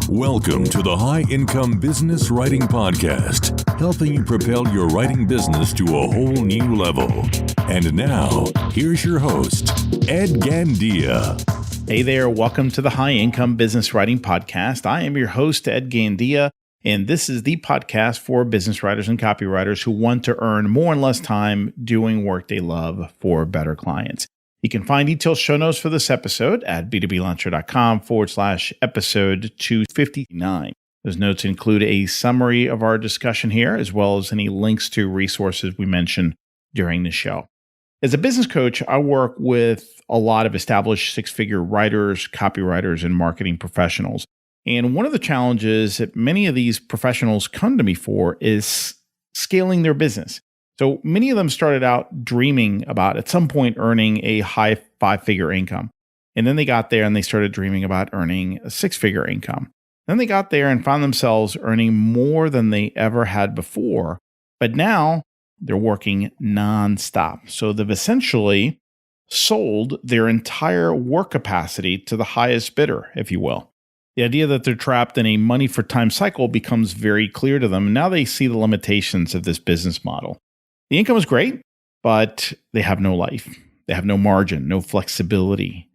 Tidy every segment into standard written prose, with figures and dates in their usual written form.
Welcome to the High Income Business Writing Podcast, helping you propel your writing business to a whole new level. And now, here's your host, Ed Gandia. Hey there, welcome to the High Income Business Writing Podcast. I am your host, Ed Gandia, and this is the podcast for business writers and copywriters who want to earn more in less time doing work they love for better clients. You can find detailed show notes for this episode at b2blauncher.com/episode 259. Those notes include a summary of our discussion here, as well as any links to resources we mentioned during the show. As a business coach, I work with a lot of established six-figure writers, copywriters, and marketing professionals. And one of the challenges that many of these professionals come to me for is scaling their business. So many of them started out dreaming about at some point earning a high five-figure income. And then they got there and they started dreaming about earning a six-figure income. Then they got there and found themselves earning more than they ever had before. But now they're working nonstop. So they've essentially sold their entire work capacity to the highest bidder, if you will. The idea that they're trapped in a money for time cycle becomes very clear to them. And now they see the limitations of this business model. The income is great, but they have no life. They have no margin, no flexibility,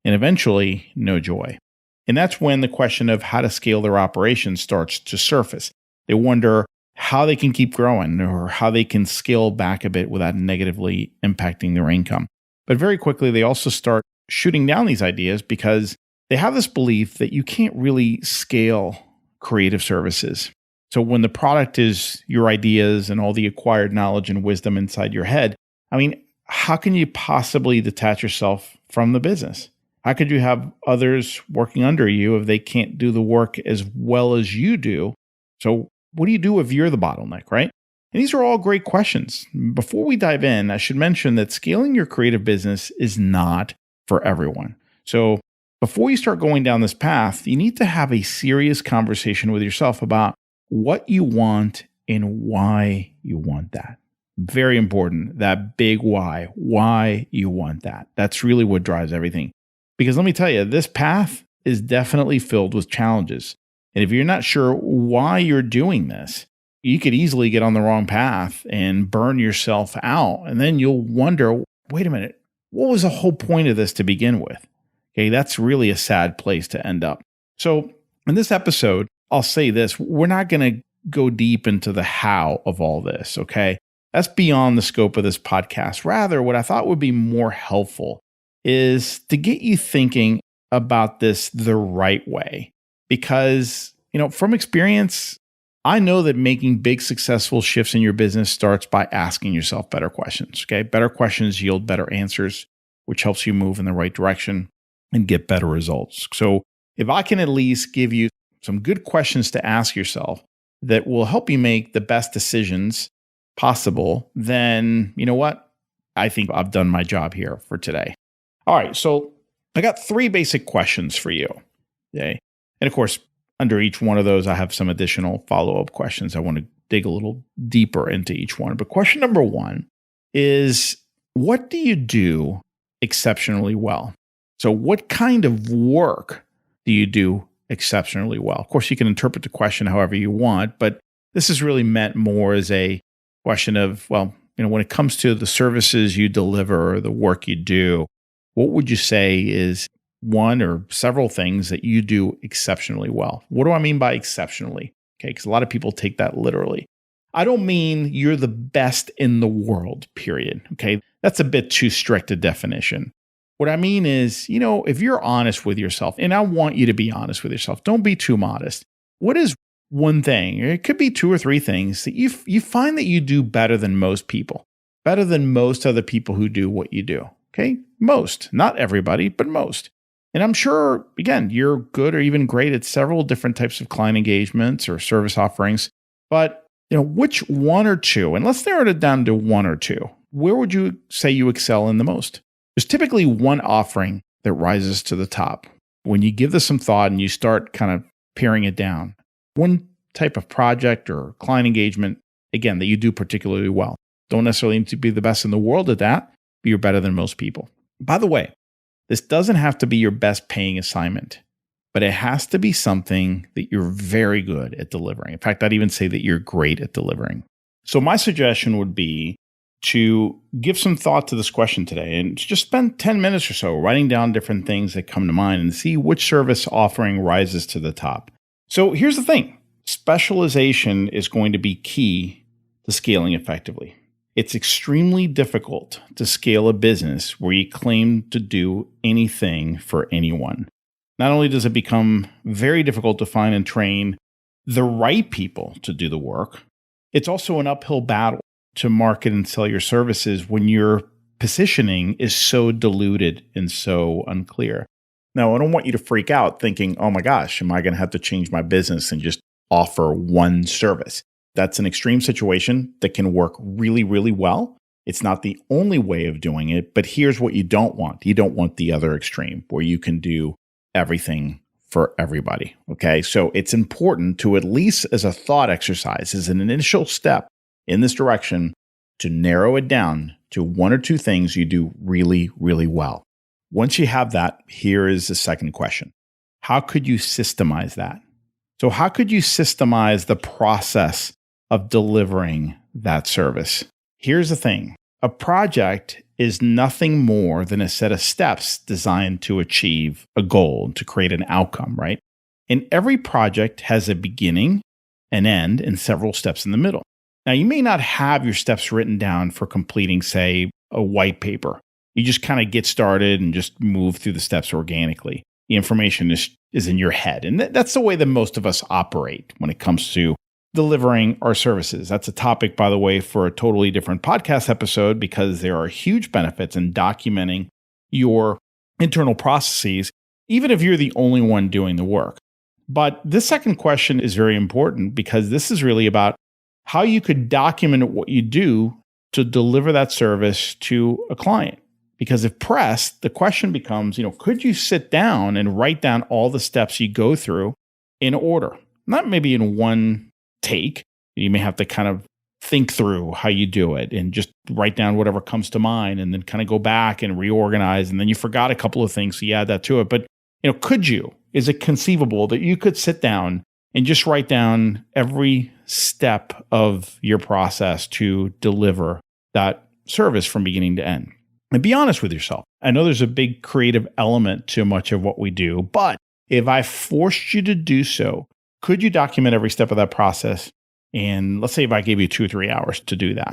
and eventually no joy. And that's when the question of how to scale their operations starts to surface. They wonder how they can keep growing or how they can scale back a bit without negatively impacting their income. But very quickly, they also start shooting down these ideas because they have this belief that you can't really scale creative services. So when the product is your ideas and all the acquired knowledge and wisdom inside your head, how can you possibly detach yourself from the business? How could you have others working under you if they can't do the work as well as you do? So what do you do if you're the bottleneck, right? And these are all great questions. Before we dive in, I should mention that scaling your creative business is not for everyone. So before you start going down this path, you need to have a serious conversation with yourself about what you want and why you want that. Very important, that big why you want that. That's really what drives everything. Because let me tell you, this path is definitely filled with challenges. And if you're not sure why you're doing this, you could easily get on the wrong path and burn yourself out. And then you'll wonder, wait a minute, what was the whole point of this to begin with? Okay, that's really a sad place to end up. So in this episode, I'll say this, we're not going to go deep into the how of all this, okay? That's beyond the scope of this podcast. Rather, what I thought would be more helpful is to get you thinking about this the right way. Because, from experience, I know that making big successful shifts in your business starts by asking yourself better questions, okay? Better questions yield better answers, which helps you move in the right direction and get better results. So if I can at least give you some good questions to ask yourself that will help you make the best decisions possible, then you know what? I think I've done my job here for today. All right, so I got three basic questions for you. Okay. And of course, under each one of those, I have some additional follow-up questions. I want to dig a little deeper into each one. But question number one is, what do you do exceptionally well? So what kind of work do you do exceptionally well? Of course, you can interpret the question however you want, but this is really meant more as a question of, when it comes to the services you deliver or the work you do, what would you say is one or several things that you do exceptionally well? What do I mean by exceptionally? Okay, because a lot of people take that literally. I don't mean you're the best in the world, period. Okay, that's a bit too strict a definition. What I mean is, if you're honest with yourself, and I want you to be honest with yourself, don't be too modest. What is one thing, or it could be two or three things that you find that you do better than most people, better than most other people who do what you do? Okay, most, not everybody, but most. And I'm sure, again, you're good or even great at several different types of client engagements or service offerings, but which one or two, and let's narrow it down to one or two, where would you say you excel in the most? There's typically one offering that rises to the top. When you give this some thought and you start kind of paring it down, one type of project or client engagement, again, that you do particularly well. Don't necessarily need to be the best in the world at that, but you're better than most people. By the way, this doesn't have to be your best paying assignment. but it has to be something that you're very good at delivering. In fact, I'd even say that you're great at delivering. So my suggestion would be to give some thought to this question today and just spend 10 minutes or so writing down different things that come to mind and see which service offering rises to the top. So here's the thing. Specialization is going to be key to scaling effectively. It's extremely difficult to scale a business where you claim to do anything for anyone. Not only does it become very difficult to find and train the right people to do the work, it's also an uphill battle to market and sell your services when your positioning is so diluted and so unclear. Now, I don't want you to freak out thinking, oh my gosh, am I going to have to change my business and just offer one service? That's an extreme situation that can work really, really well. It's not the only way of doing it, but here's what you don't want. You don't want the other extreme where you can do everything for everybody. Okay. So it's important to, at least as a thought exercise, as an initial step in this direction, to narrow it down to one or two things you do really, really well. Once you have that, here is the second question. How could you systemize that? So how could you systemize the process of delivering that service? Here's the thing. A project is nothing more than a set of steps designed to achieve a goal, to create an outcome, right? And every project has a beginning, an end, and several steps in the middle. Now, you may not have your steps written down for completing, say, a white paper. You just kind of get started and just move through the steps organically. The information is in your head. And that's the way that most of us operate when it comes to delivering our services. That's a topic, by the way, for a totally different podcast episode, because there are huge benefits in documenting your internal processes, even if you're the only one doing the work. But this second question is very important because this is really about how you could document what you do to deliver that service to a client. Because if pressed, the question becomes, could you sit down and write down all the steps you go through in order? Not maybe in one take. You may have to kind of think through how you do it and just write down whatever comes to mind and then kind of go back and reorganize. And then you forgot a couple of things, so you add that to it. But, could you? Is it conceivable that you could sit down and just write down every step of your process to deliver that service from beginning to end? And be honest with yourself. I know there's a big creative element to much of what we do, but if I forced you to do so, could you document every step of that process? And let's say if I gave you 2 or 3 hours to do that.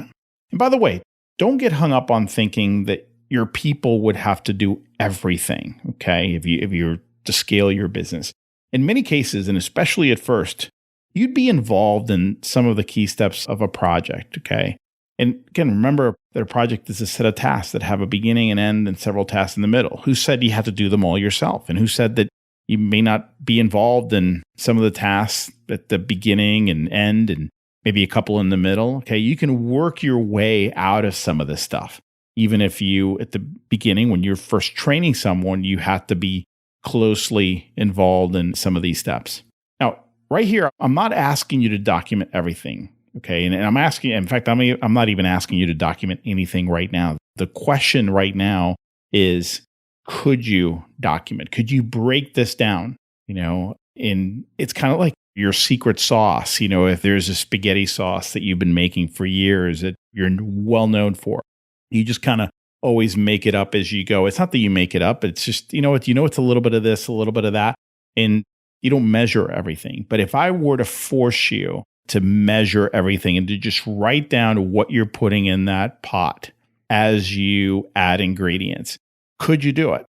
And by the way, don't get hung up on thinking that your people would have to do everything, okay, if you're to scale your business. In many cases, and especially at first, you'd be involved in some of the key steps of a project, okay? And again, remember that a project is a set of tasks that have a beginning and end and several tasks in the middle. Who said you had to do them all yourself? And who said that you may not be involved in some of the tasks at the beginning and end and maybe a couple in the middle? Okay, you can work your way out of some of this stuff. Even if you, at the beginning, when you're first training someone, you have to be closely involved in some of these steps. Now, right here, I'm not asking you to document everything. Okay. And I'm asking, in fact, I'm not even asking you to document anything right now. The question right now is, could you document? Could you break this down? And it's kind of like your secret sauce. If there's a spaghetti sauce that you've been making for years that you're well known for, you just kind of always make it up as you go. It's not that you make it up, but it's just, it's a little bit of this, a little bit of that, and you don't measure everything. But if I were to force you to measure everything and to just write down what you're putting in that pot as you add ingredients, could you do it?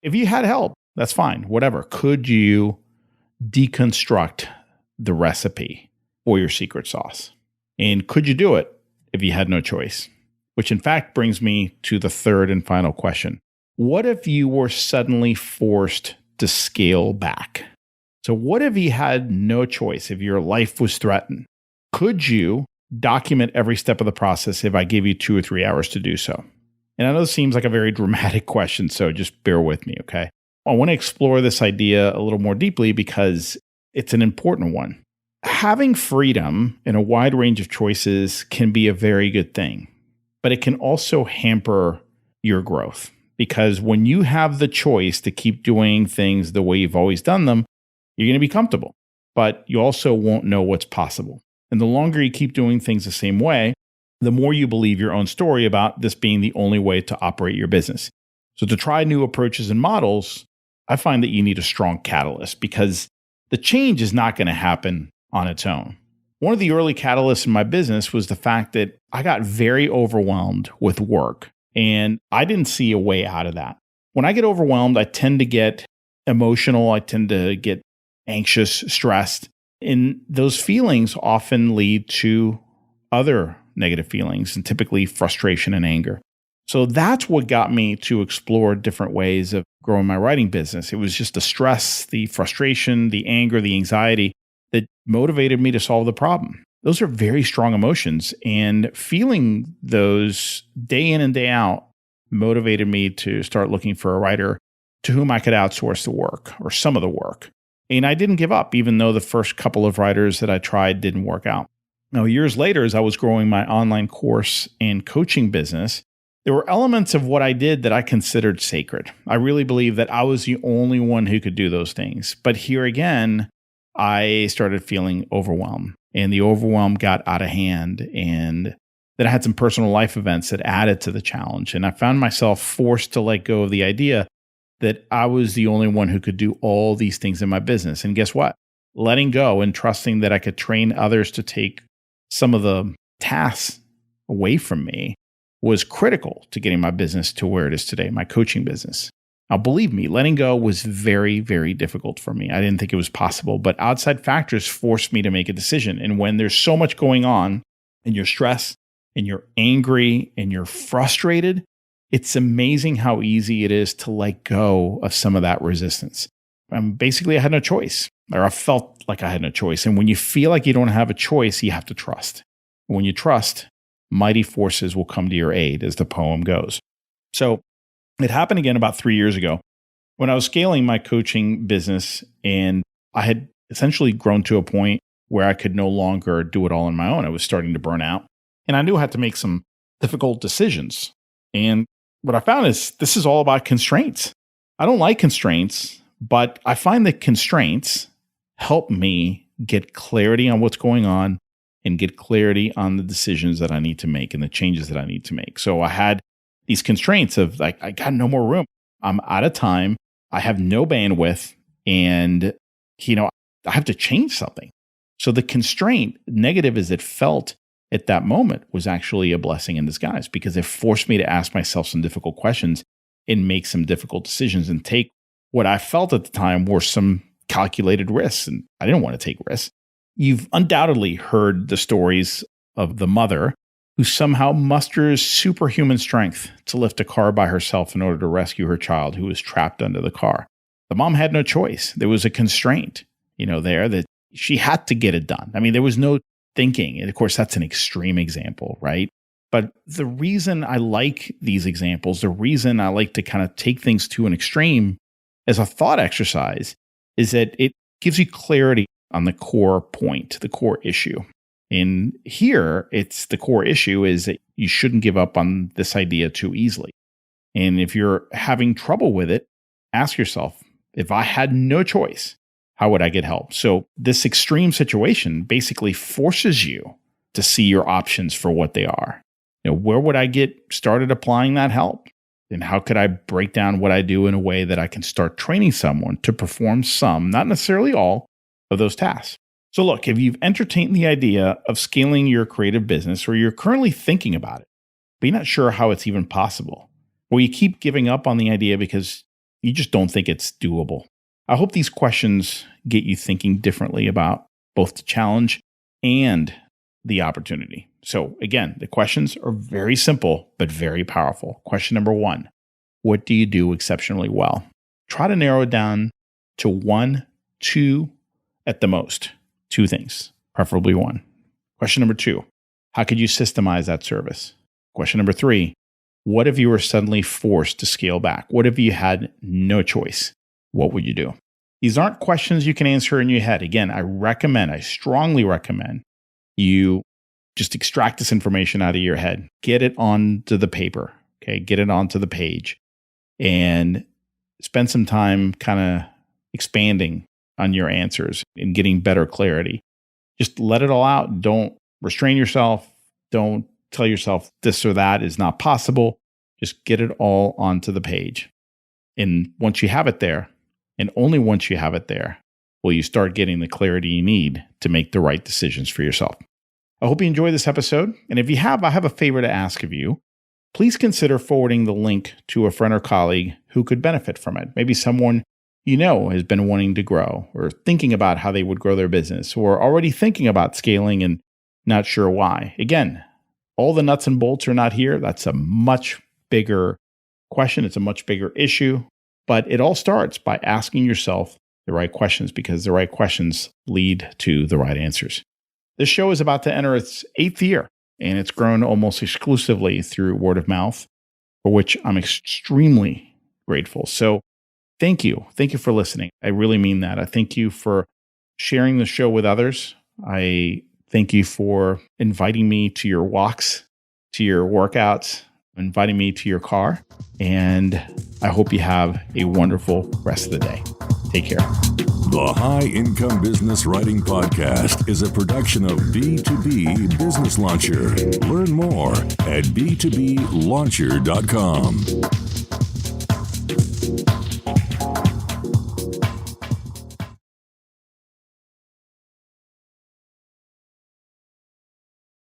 If you had help, that's fine, whatever. Could you deconstruct the recipe or your secret sauce? And could you do it if you had no choice? Which in fact brings me to the third and final question. What if you were suddenly forced to scale back? So what if you had no choice, if your life was threatened? Could you document every step of the process if I gave you 2 or 3 hours to do so? And I know this seems like a very dramatic question, so just bear with me, okay? I want to explore this idea a little more deeply because it's an important one. Having freedom in a wide range of choices can be a very good thing, but it can also hamper your growth Because when you have the choice to keep doing things the way you've always done them, you're going to be comfortable, but you also won't know what's possible. And the longer you keep doing things the same way, the more you believe your own story about this being the only way to operate your business. So to try new approaches and models, I find that you need a strong catalyst because the change is not going to happen on its own. One of the early catalysts in my business was the fact that I got very overwhelmed with work, and I didn't see a way out of that. When I get overwhelmed, I tend to get emotional. I tend to get anxious, stressed, and those feelings often lead to other negative feelings, and typically frustration and anger. So that's what got me to explore different ways of growing my writing business. It was just the stress, the frustration, the anger, the anxiety that motivated me to solve the problem. Those are very strong emotions, and feeling those day in and day out motivated me to start looking for a writer to whom I could outsource the work or some of the work. And I didn't give up, even though the first couple of writers that I tried didn't work out. Now, years later, as I was growing my online course and coaching business, there were elements of what I did that I considered sacred. I really believed that I was the only one who could do those things. But here again, I started feeling overwhelmed, and the overwhelm got out of hand. And then I had some personal life events that added to the challenge. And I found myself forced to let go of the idea that I was the only one who could do all these things in my business. And guess what? Letting go and trusting that I could train others to take some of the tasks away from me was critical to getting my business to where it is today, my coaching business. Now, believe me, letting go was very, very difficult for me. I didn't think it was possible, but outside factors forced me to make a decision. And when there's so much going on and you're stressed and you're angry and you're frustrated, it's amazing how easy it is to let go of some of that resistance. Basically, I had no choice, or I felt like I had no choice. And when you feel like you don't have a choice, you have to trust. When you trust, mighty forces will come to your aid, as the poem goes. So it happened again about 3 years ago when I was scaling my coaching business, and I had essentially grown to a point where I could no longer do it all on my own. I was starting to burn out, and I knew I had to make some difficult decisions. And what I found is this is all about constraints. I don't like constraints, but I find that constraints help me get clarity on what's going on and get clarity on the decisions that I need to make and the changes that I need to make. So I had these constraints of like, I got no more room. I'm out of time. I have no bandwidth, and, I have to change something. So the constraint, negative as it felt at that moment, was actually a blessing in disguise because it forced me to ask myself some difficult questions and make some difficult decisions and take what I felt at the time were some calculated risks. And I didn't want to take risks. You've undoubtedly heard the stories of the mother who somehow musters superhuman strength to lift a car by herself in order to rescue her child who was trapped under the car. The mom had no choice. There was a constraint, there that she had to get it done. I mean, there was no thinking. And of course, that's an extreme example, right? But the reason I like these examples, the reason I like to kind of take things to an extreme as a thought exercise is that it gives you clarity on the core point, the core issue. And here, it's the core issue is that you shouldn't give up on this idea too easily. And if you're having trouble with it, ask yourself, if I had no choice, how would I get help? So this extreme situation basically forces you to see your options for what they are. Where would I get started applying that help? And how could I break down what I do in a way that I can start training someone to perform some, not necessarily all, of those tasks? So look, if you've entertained the idea of scaling your creative business, or you're currently thinking about it, but you're not sure how it's even possible, or you keep giving up on the idea because you just don't think it's doable, I hope these questions get you thinking differently about both the challenge and the opportunity. So again, the questions are very simple, but very powerful. Question number 1, what do you do exceptionally well? Try to narrow it down to 1, 2, at the most. 2 things, preferably 1. Question number 2, how could you systemize that service? Question number 3, what if you were suddenly forced to scale back? What if you had no choice? What would you do? These aren't questions you can answer in your head. Again, I strongly recommend you just extract this information out of your head. Get it onto the paper, okay? Get it onto the page and spend some time kind of expanding on your answers and getting better clarity. Just let it all out. Don't restrain yourself. Don't tell yourself this or that is not possible. Just get it all onto the page. And once you have it there, and only once you have it there, will you start getting the clarity you need to make the right decisions for yourself. I hope you enjoy this episode. And if you have, I have a favor to ask of you. Please consider forwarding the link to a friend or colleague who could benefit from it. Maybe someone you know has been wanting to grow or thinking about how they would grow their business or already thinking about scaling and not sure why. Again, all the nuts and bolts are not here. That's a much bigger question. It's a much bigger issue. But it all starts by asking yourself the right questions, because the right questions lead to the right answers. This show is about to enter its 8th year, and it's grown almost exclusively through word of mouth, for which I'm extremely grateful. So thank you. Thank you for listening. I really mean that. I thank you for sharing the show with others. I thank you for inviting me to your walks, to your workouts, inviting me to your car. And I hope you have a wonderful rest of the day. Take care. The High Income Business Writing Podcast is a production of B2B Business Launcher. Learn more at b2blauncher.com.